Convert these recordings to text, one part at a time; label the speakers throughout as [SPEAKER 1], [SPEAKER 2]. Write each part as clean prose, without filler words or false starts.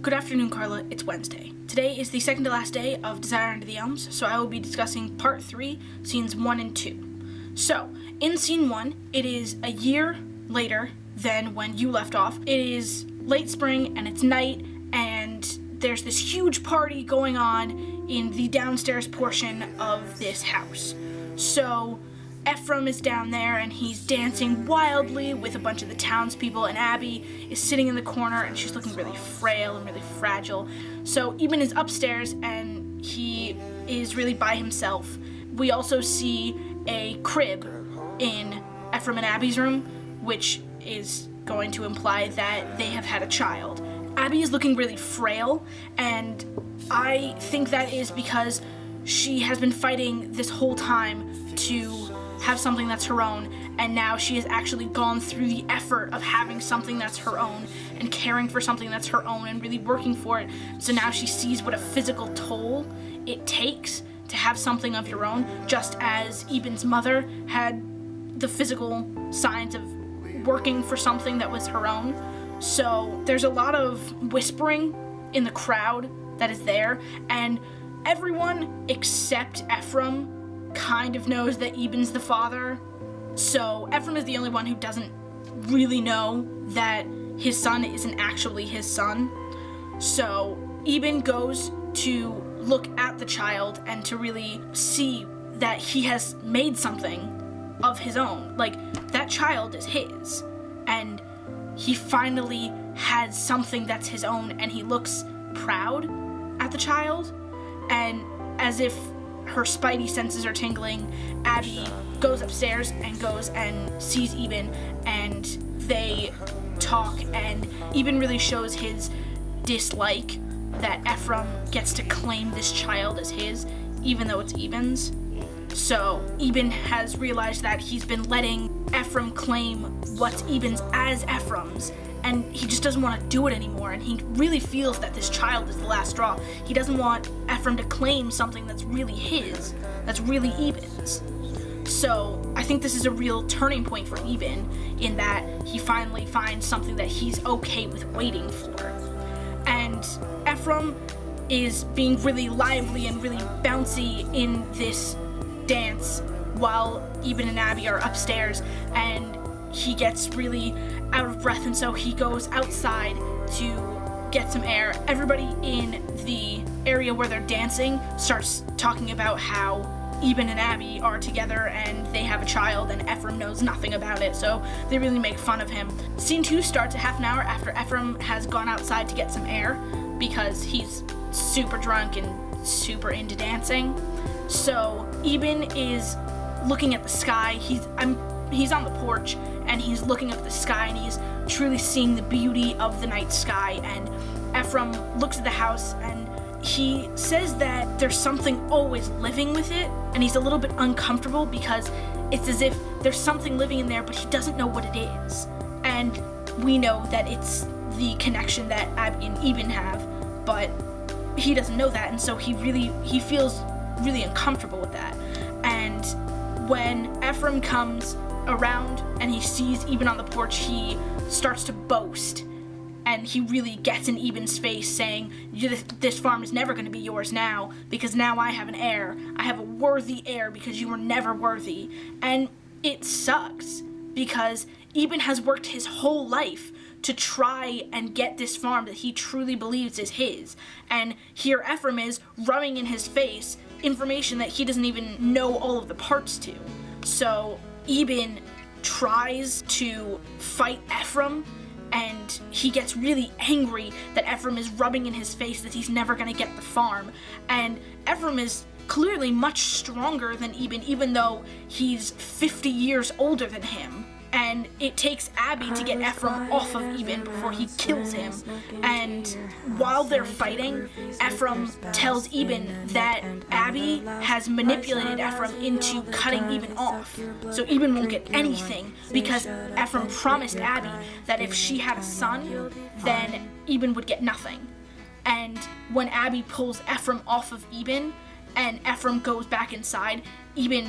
[SPEAKER 1] Good afternoon, Carla. It's Wednesday. Today is the second to last day of Desire Under the Elms, so I will be discussing Part 3, Scenes 1 and 2. So, in Scene 1, it is a year later than when you left off. It is late spring, and it's night, and there's this huge party going on in the downstairs portion of this house. So, Ephraim is down there, and he's dancing wildly with a bunch of the townspeople, and Abby is sitting in the corner, and she's looking really frail and really fragile. So Eben is upstairs, and he is really by himself. We also see a crib in Ephraim and Abby's room, which is going to imply that they have had a child. Abby is looking really frail, and I think that is because she has been fighting this whole time to have something that's her own, and now she has actually gone through the effort of having something that's her own and caring for something that's her own and really working for it. So now she sees what a physical toll it takes to have something of your own, just as Eben's mother had the physical signs of working for something that was her own. So there's a lot of whispering in the crowd that is there, and everyone except Ephraim kind of knows that Eben's the father. So Ephraim is the only one who doesn't really know that his son isn't actually his son. So Eben goes to look at the child and to really see that he has made something of his own. Like, that child is his, and he finally has something that's his own, and he looks proud at the child, and as if her spidey senses are tingling, Abby goes upstairs and goes and sees Eben, and they talk, and Eben really shows his dislike that Ephraim gets to claim this child as his, even though it's Eben's. So Eben has realized that he's been letting Ephraim claim what's Eben's as Ephraim's, and he just doesn't want to do it anymore, and he really feels that this child is the last straw. He doesn't want Ephraim to claim something that's really his, that's really Eben's. So I think this is a real turning point for Eben, in that he finally finds something that he's okay with waiting for. And Ephraim is being really lively and really bouncy in this dance while Eben and Abby are upstairs, and he gets really out of breath, and so he goes outside to get some air. Everybody in the area where they're dancing starts talking about how Eben and Abby are together and they have a child, and Ephraim knows nothing about it, so they really make fun of him. Scene 2 starts a half an hour after Ephraim has gone outside to get some air because he's super drunk and super into dancing. So Eben is looking at the sky. He's on the porch, and he's looking at the sky, and he's truly seeing the beauty of the night sky. And Ephraim looks at the house, and he says that there's something always living with it, and he's a little bit uncomfortable because it's as if there's something living in there, but he doesn't know what it is. And we know that it's the connection that Abby and Eben have, but he doesn't know that, and so he feels really uncomfortable with that. And when Ephraim comes around and he sees Eben on the porch, he starts to boast, and he really gets in Eben's face, saying, this farm is never going to be yours now, because now I have an heir. I have a worthy heir because you were never worthy. And it sucks, because Eben has worked his whole life to try and get this farm that he truly believes is his, and here Ephraim is rubbing in his face information that he doesn't even know all of the parts to. So Eben tries to fight Ephraim, and he gets really angry that Ephraim is rubbing in his face that he's never going to get the farm. And Ephraim is clearly much stronger than Eben, even though he's 50 years older than him. And it takes Abby to get Ephraim off of Eben before he kills him. And while they're fighting, Ephraim tells Eben that Abby has manipulated Ephraim into cutting Eben off. So Eben won't get anything, because Ephraim promised Abby that if she had a son, then Eben would get nothing. And when Abby pulls Ephraim off of Eben, and Ephraim goes back inside, Eben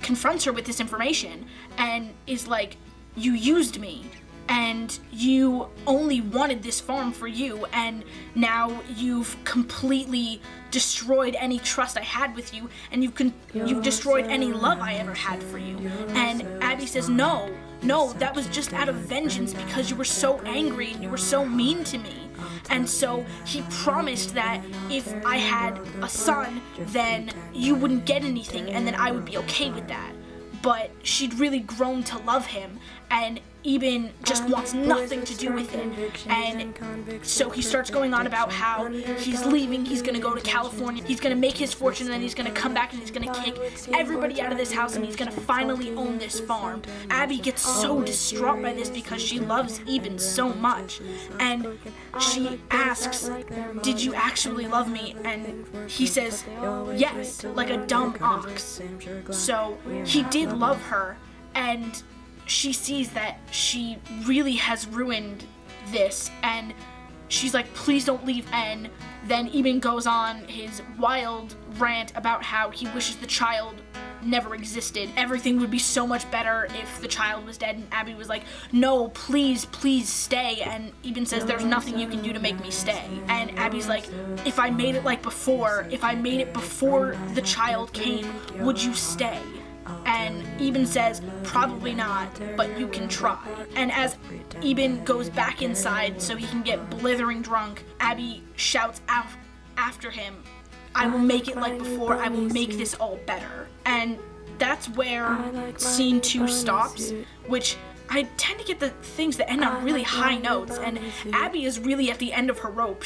[SPEAKER 1] confronts her with this information and is like, you used me, and you only wanted this farm for you, and now you've completely destroyed any trust I had with you, and you've destroyed any love I ever had for you. And Abby says, no, that was just out of vengeance because you were so angry and you were so mean to me. And so he promised that if I had a son, then you wouldn't get anything, and then I would be okay with that. But she'd really grown to love him, and Eben just wants nothing to do with it. And so he starts going on about how he's leaving, he's gonna go to California, he's gonna make his fortune, and then he's gonna come back and he's gonna kick everybody out of this house, and he's gonna finally own this farm. Abby gets so distraught by this because she loves Eben so much, and she asks, did you actually love me? And he says, yes, like a dumb ox. So he did love her, and she sees that she really has ruined this, and she's like, please don't leave. And then Eben goes on his wild rant about how he wishes the child never existed. Everything would be so much better if the child was dead. And Abby was like, no, please stay. And Eben says, there's nothing you can do to make me stay. And Abby's like, if I made it like before, if I made it before the child came, would you stay? And Eben says, probably not, but you can try. And as Eben goes back inside so he can get blithering drunk, Abby shouts out after him, I will make it like before, I will make this all better. And that's where scene 2 stops, which I tend to get the things that end on really high notes, and Abby is really at the end of her rope.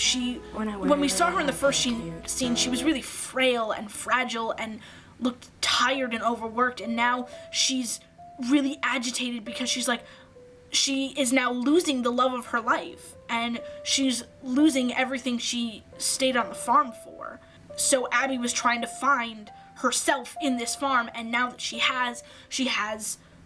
[SPEAKER 1] When we saw her in the first scene, she was really frail and fragile and looked tired and overworked, and now she's really agitated because she is now losing the love of her life, and she's losing everything she stayed on the farm for. So Abby was trying to find herself in this farm, and now that she has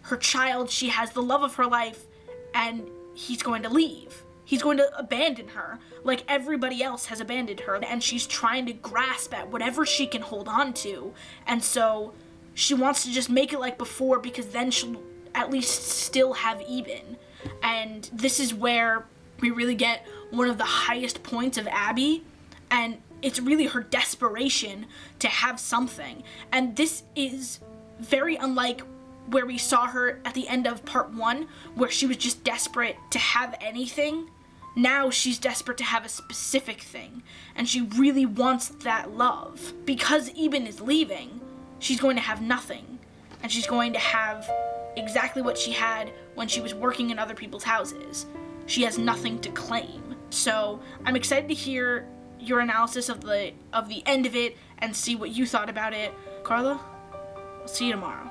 [SPEAKER 1] her child, she has the love of her life, and he's going to leave. He's going to abandon her, like everybody else has abandoned her, and she's trying to grasp at whatever she can hold on to, and so she wants to just make it like before, because then she'll at least still have Eben. And this is where we really get one of the highest points of Abby, and it's really her desperation to have something. And this is very unlike where we saw her at the end of part 1, where she was just desperate to have anything. Now she's desperate to have a specific thing, and she really wants that love. Because Eben is leaving, she's going to have nothing, and she's going to have exactly what she had when she was working in other people's houses. She has nothing to claim. So I'm excited to hear your analysis of the end of it and see what you thought about it. Carla, I'll see you tomorrow.